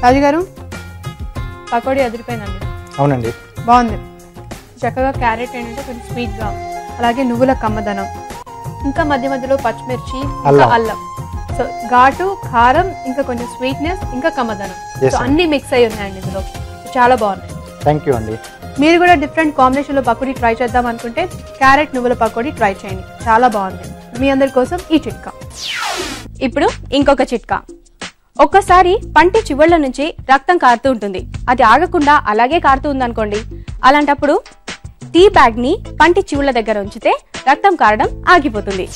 రాజు గారు పకోడీ అదిరిపోయిందండి. అవునండి, బాగుంది. చక్కగా క్యారెట్ ఏంటంటే కొంచెం స్వీట్గా, అలాగే నువ్వుల కమ్మదనం, ఇంకా మధ్య మధ్యలో పచ్చిమిర్చి, ఇంకా అల్లం. సో ఘాటు, కారం, ఇంకా కొంచెం స్వీట్నెస్, ఇంకా కమ్మదనం, సో అన్ని మిక్స్ అయ్యి ఉన్నాయండి ఇందులో. చాలా బాగున్నాయి. థ్యాంక్ యూ అండి. మీరు కూడా డిఫరెంట్ కాంబినేషన్లో పకోడీ ట్రై చేద్దాం అనుకుంటే క్యారెట్ నువ్వుల పకోడీ ట్రై చేయండి, చాలా బాగుంది. మీ అందరి కోసం ఈ చిట్కా. ఇప్పుడు ఇంకొక చిట్కా. ఒక్కసారి పంటి చివర్ల నుంచి రక్తం కారుతూ ఉంటుంది, అది ఆగకుండా అలాగే కారుతూ ఉందనుకోండి. అలాంటప్పుడు టీ బ్యాగ్ ని పంటి చివుల దగ్గర ఉంచితే రక్తం కారడం ఆగిపోతుంది.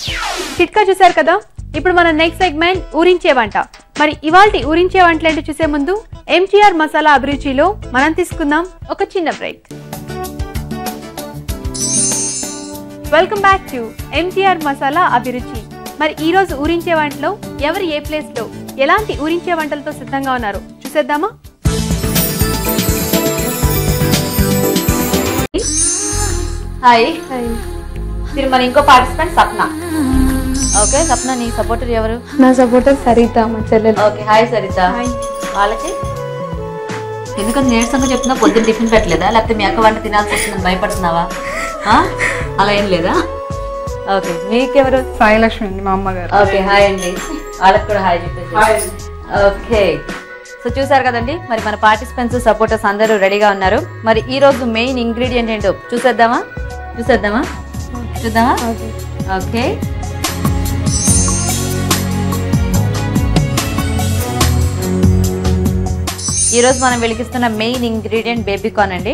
చిట్కా చూసారు కదా. ఇప్పుడు మన నెక్స్ట్ సెగ్మెంట్ ఊరించే వంట. మరి ఇవాల్టి ఊరించే వంటలేంటి చూసే ముందు ఎంటీఆర్ మసాలా అభిరుచిలో మనం తీసుకుందాం ఒక చిన్న break. Welcome back to MTR masala అభిరుచి. మరి ఈ రోజు ఊరించే వంటలో ఎవరు ఏ ప్లేస్ లో ఎలాంటి ఊరించే వంటలతో సిద్ధంగా ఉన్నారు చూసేద్దామా. హాయ్, మీరు మన ఇంకో పార్టిసిపెంట్ సప్న. ఓకే సప్న, నీ సపోర్టర్ ఎవరు? నా సపోర్టర్ సరిత, మా చెల్లెలు. Okay hi Saritha. వాళ్ళకి ఎందుకంటే నీరసంగా చెప్తున్నా, పొద్దున్న టిఫిన్ పెట్టలేదా, లేకపోతే మీ అక్క వంట తినాల్సి వస్తుందని భయపడుతున్నావా? అలా ఏం లేదా? ఓకే, మీకెవరు? సాయిలక్ష్మి అండి, మా అమ్మగారు. ఓకే హాయ్ అండి, వాళ్ళకి కూడా హాయ్ చెప్పేసి. ఓకే, సో చూసారు కదండి, మరి మన పార్టిసిపెంట్స్ సపోర్టర్స్ అందరూ రెడీగా ఉన్నారు. మరి ఈ రోజు మెయిన్ ఇంగ్రీడియంట్ ఏంటో చూద్దామా. ఓకే, ఈ రోజు మనం వెలిగిస్తున్న మెయిన్ ఇంగ్రీడియంట్ బేబీకార్న్ అండి.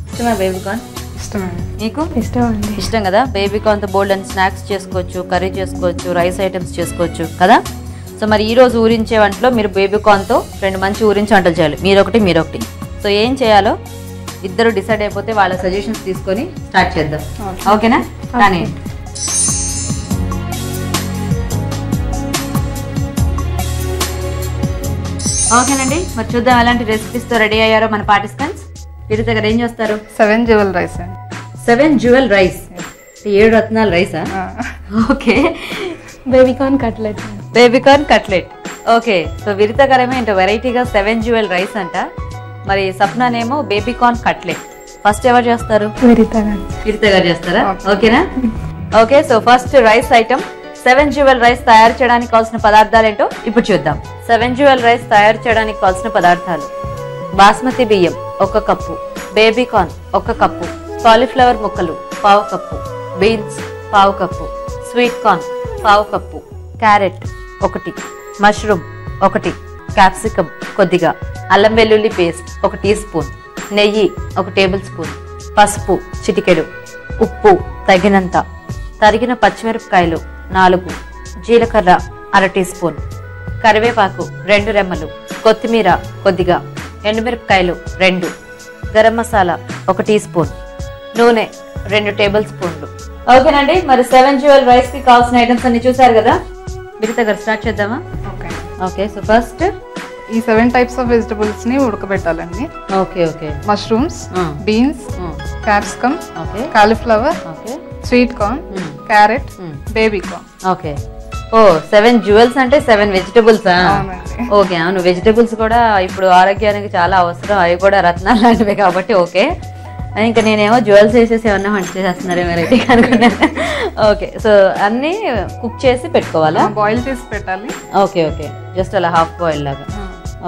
ఇష్టమా బేబీకార్న్? నీకు ఇష్టం కదా. బేబీకార్న్ తో బోల్డ్ అండ్ స్నాక్స్ చేసుకోవచ్చు, కర్రీ చేసుకోవచ్చు, రైస్ ఐటమ్స్ చేసుకోవచ్చు కదా. సో మరి ఈ రోజు ఊరించే వంటలో మీరు బేబీకార్న్ తో 2 మంచి ఊరించే వంటలు చేయాలి, మీరొకటి. సో ఏం చేయాలో ఇద్దరు డిసైడ్ అయిపోతే వాళ్ళ సజెషన్స్ తీసుకొని స్టార్ట్ చేద్దాం. ఓకేనా? కానీ ఓకేనండి, మరి చూద్దాం ఎలాంటి రెసిపీస్ తో రెడీ అయ్యారో మన పార్టిసిపెంట్స్. వీరి దగ్గర ఏం చేస్తారు? 7 జ్యువెల్ రైస్ అండి. 7 జ్యువెల్ రైస్, 7 రత్నాల రైసా? Okay, baby corn cutlet. Okay, so Viritha గారేమో ఏంటో వెరైటీగా 7 జ్యువెల్ రైస్ అంట. మరి సప్నానేమో బేబీకార్న్ కట్లెట్. ఫస్ట్ ఎవరు చేస్తారు? విరిత గారు చేస్తారా? ఓకేనా? Okay, so first rice item 7 jewel rice తయారు చేయడానికి కావాల్సిన పదార్థాలు ఏంటో ఇప్పుడు చూద్దాం. 7 జ్యువెల్ రైస్ తయారు చేయడానికి కావాల్సిన పదార్థాలు: బాస్మతి బియ్యం 1 కప్పు, బేబీకార్న్ 1 కప్పు, కాలీఫ్లవర్ ముక్కలు 1/2 cup, beans 1/2 cup, sweet corn 1/2 cup, carrot 1, mushroom 1, capsicum కొద్దిగా, అల్లం వెల్లుల్లి పేస్ట్ 1 టీ స్పూన్, నెయ్యి 1 టేబుల్ స్పూన్, పసుపు చిటికెడు, ఉప్పు తగినంత, తరిగిన పచ్చిమిరపకాయలు 4, జీలకర్ర 1/2 టీ స్పూన్, కరివేపాకు 2 రెమ్మలు, కొత్తిమీర కొద్దిగా, ఎండుమిరపకాయలు 2, గరం మసాలా 1 టీ స్పూన్, నూనె 2 టేబుల్ స్పూన్లు. ఓకేనండి, మరి 7 జ్యువెల్ రైస్ కి కావాల్సిన ఐటమ్స్ అన్ని చూసారు కదా. మిగతా గారు స్టార్ట్ చేద్దామా? ఓకే, సో ఫస్ట్ ఈ 7 టైప్స్ ఆఫ్ వెజిటబుల్స్ ని ఉడకబెట్టాలండి. Okay, beans, beans, capsicum, cauliflower, sweet corn, carrot, baby corn. Okay, ఓ 7 జ్యువెల్స్ అంటే 7 వెజిటబుల్స్. ఓకే, అవును, వెజిటబుల్స్ కూడా ఇప్పుడు ఆరోగ్యానికి చాలా అవసరం, అవి కూడా రత్నాలు లాంటివి కాబట్టి. ఓకే, ఇంకా నేనేమో జ్యువెల్స్ వేసేసి ఏమన్నా వంట చేసేస్తున్నారు వెరైటీ అనుకున్నాను. ఓకే, సో అన్ని కుక్ చేసి పెట్టుకోవాలా? బాయిల్ చేసి పెట్టాలి. ఓకే, జస్ట్ అలా హాఫ్ బాయిల్ లాగా.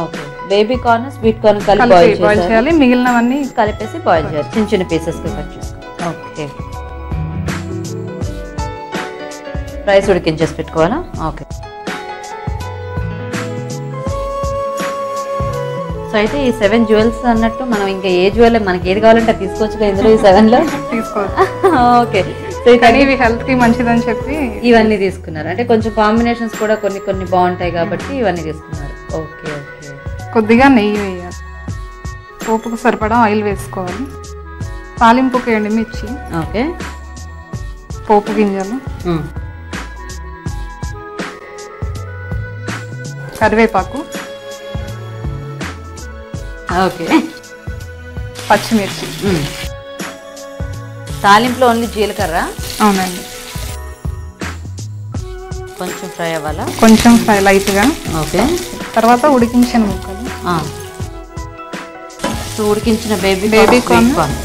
Okay, baby corn, sweet corn కలిపి బాయిల్ చేయాలి, మిగిలినవన్నీ కలిపేసి బాయిల్ చేయాలి, చిన్న పీసెస్ గా కట్ చేసుకోవాలి. ఓకే, రైస్ ఉడికించేసి పెట్టుకోవాలా? ఓకే, సో అయితే ఈ 7 జ్యువెల్స్ అన్నట్టు మనం ఇంకా ఏ జ్యువెల్ మనకి ఏది కావాలంటే తీసుకోవచ్చు కదా ఇందులో, ఈ 7 లో తీసుకోవచ్చు. ఓకే, ఇవి హెల్త్ కి మంచిదని చెప్పి ఇవన్నీ తీసుకున్నారు. అంటే కొంచెం కాంబినేషన్స్ కూడా కొన్ని బాగుంటాయి కాబట్టి ఇవన్నీ తీసుకున్నారు. ఓకే, కొద్దిగా నెయ్యి వేయాలి, పోపుకు సరిపడా ఆయిల్ వేసుకోవాలి, తాలింపుకి ఎండుమిర్చి, ఓకే, పోపు గింజలు, కరివేపాకు, ఓకే, పచ్చిమిర్చి. తాలింపులో ఓన్లీ జీలకర్ర? అవునండి. కొంచెం ఫ్రై అవ్వాలా? కొంచెం ఫ్రై లైట్గా. ఓకే, తర్వాత ఉడికించిన ముక్కలు సో ఉడికించిన బేబీ corn. కార్న్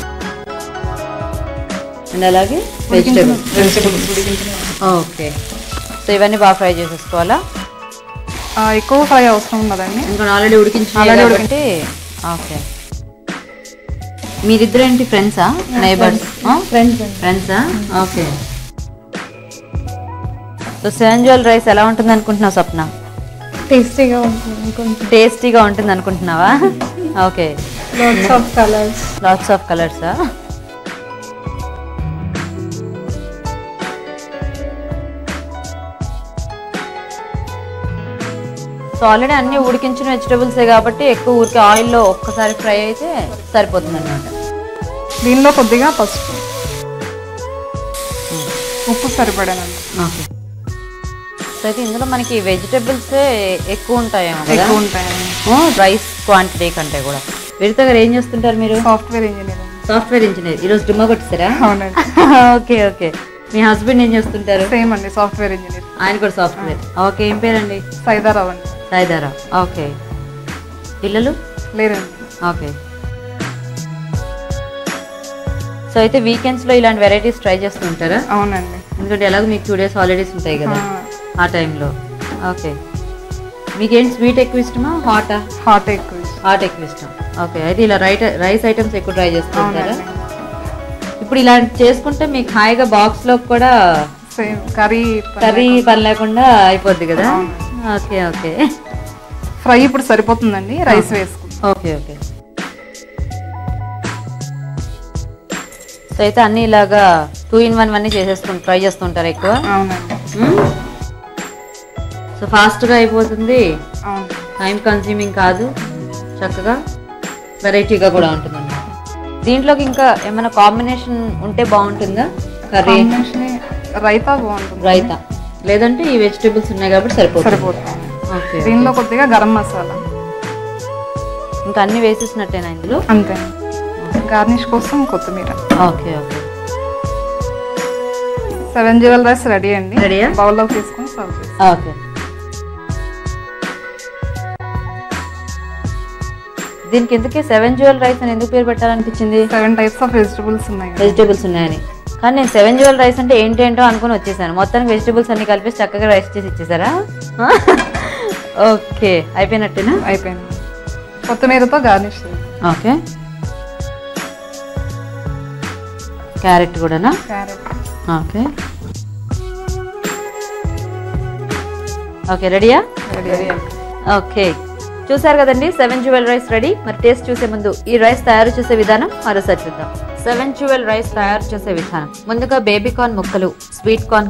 అండ్ అలాగే వెజిటేబుల్స్. ఓకే, సో ఇవన్నీ బాగా ఫ్రై చేసేసుకోవాలా? ఎక్కువ ఫ్రై అవసరం ఉన్నదండి. ఇంకా ఆల్రెడీ ఉడికించిన కాబట్టి. ఓకే, మీరిద్దరు ఏంటి ఫ్రెండ్సా, నైబర్స్? ఫ్రెండ్సా? ఓకే. సో 7 jewel రైస్ ఎలా ఉంటుంది అనుకుంటున్నావు స్వప్న? టేస్టీగా ఉంటుంది. టేస్టీగా ఉంటుంది అనుకుంటున్నావా? ఓకే. లాట్స్ ఆఫ్ కలర్సా? సో ఆల్రెడీ అన్ని ఉడికించిన వెజిటబుల్సే కాబట్టి ఎక్కువ ఊరికే ఆయిల్లో ఒక్కసారి ఫ్రై అయితే సరిపోతుంది అనమాట. దీనిలో కొద్దిగా పసుపు, ఉప్పు సరిపడానండి. ఓకే. సో అయితే ఇందులో మనకి వెజిటబుల్సే ఎక్కువ ఉంటాయేమో కదా? ఎక్కువ ఉంటాయండి. రైస్ క్వాంటిటీ కంటే కూడా. విరిత గారు ఏం చేస్తుంటారు మీరు? Software engineer. Software engineer. ఈరోజు డుమ్మా కొట్టిస్తారా? అవునండి. Okay okay. మీ హస్బెండ్ ఏం చేస్తుంటారు? సేమ్ అండి, సాఫ్ట్వేర్ ఇంజనీర్. ఆయన కూడా సాఫ్ట్వేర్. ఓకే, ఏం పేరండి? సైదారావు అండి. సైదారా. ఓకే. పిల్లలు లేరండి. ఓకే. సో అయితే వీకెండ్స్లో ఇలాంటి వెరైటీస్ ట్రై చేస్తూ ఉంటారా? అవునండి. ఎందుకంటే ఎలాగో మీకు 2 days హాలిడేస్ ఉంటాయి కదా ఆ టైంలో. ఓకే. మీకేంటి స్వీట్ ఎక్కువ ఇష్టమా, హాటా? హాట్ ఎక్కువ ఇష్టం. హాట్ ఎక్కువ ఇష్టం. ఓకే, అయితే ఇలా రైస్ ఐటమ్స్ ఎక్కువ ట్రై చేస్తూ ఉంటారా? అవునండి. ఇప్పుడు ఇలా చేసుకుంటే మీకు హాయిగా బాక్స్లో కూడా సేమ్ కర్రీ పని లేకుండా అయిపోద్ది కదా? Okay okay. ఫ్రై ఇప్పుడు సరిపోతుందండి, రైస్ వేసుకుంటాం. Okay okay. సో అయితే అన్ని ఇలాగా 2 in 1 అన్నీ ట్రై చేస్తుంటారు ఎక్కువ? అవునండి. సో ఫాస్ట్గా అయిపోతుంది, అవును. టైం కన్స్యూమింగ్ కాదు, చక్కగా వెరైటీగా కూడా ఉంటుంది అన్నమాట. దీంట్లోకి ఇంకా ఏమైనా కాంబినేషన్ ఉంటే బాగుంటుందా? కర్రీ, రైతా బాగుంటుంది. రైతా, లేదంటే ఈ వెజిటేబుల్స్ ఉన్నాయి కాబట్టి సరిపోతుంది. ఓకే. దీనిలో కొద్దిగా గరం మసాలా, ఇంకా అన్ని వేసేసినట్టేనా ఇందులో? అంతే. గార్నిష్ కోసం కొత్తిమీర. Okay okay. 7 jewel rice ready అండి. రెడీయా? బౌల్లోకి తీసుకొని సర్వ్ చేస్తాం. ఓకే. దీనికి ఎందుకే 7 jewel రైస్ అని ఎందుకు పేరు పెట్టాలనిపించింది? 7 types of వెజిటబుల్స్ ఉన్నాయి. వెజిటేబుల్స్ ఉన్నాయని. కానీ నేను 7 jewel రైస్ అంటే ఏంటేంటో అనుకుని వచ్చేసాను. మొత్తానికి వెజిటేబుల్స్ అన్ని కలిపి చక్కగా రైస్ చేసి ఇచ్చేసారా? ఓకే, అయిపోయినట్టేనా? అయిపోయింది. కొత్తిమీరతో గార్నిష్. ఓకే. క్యారెట్ కూడానా? క్యారెట్. Okay okay. రెడీయా? రెడీ. ఓకే, చూసారు కదండి 7 jewel రైస్ రెడీ. మరి టేస్ట్ చూసే ముందు ఈ రైస్ తయారు చేసే విధానం మరోసారి చూద్దాం. 7 jewel రైస్ తయారు చేసే విధానం: ముందుగా బేబీ కార్న్ ముక్కలు, స్వీట్ కార్న్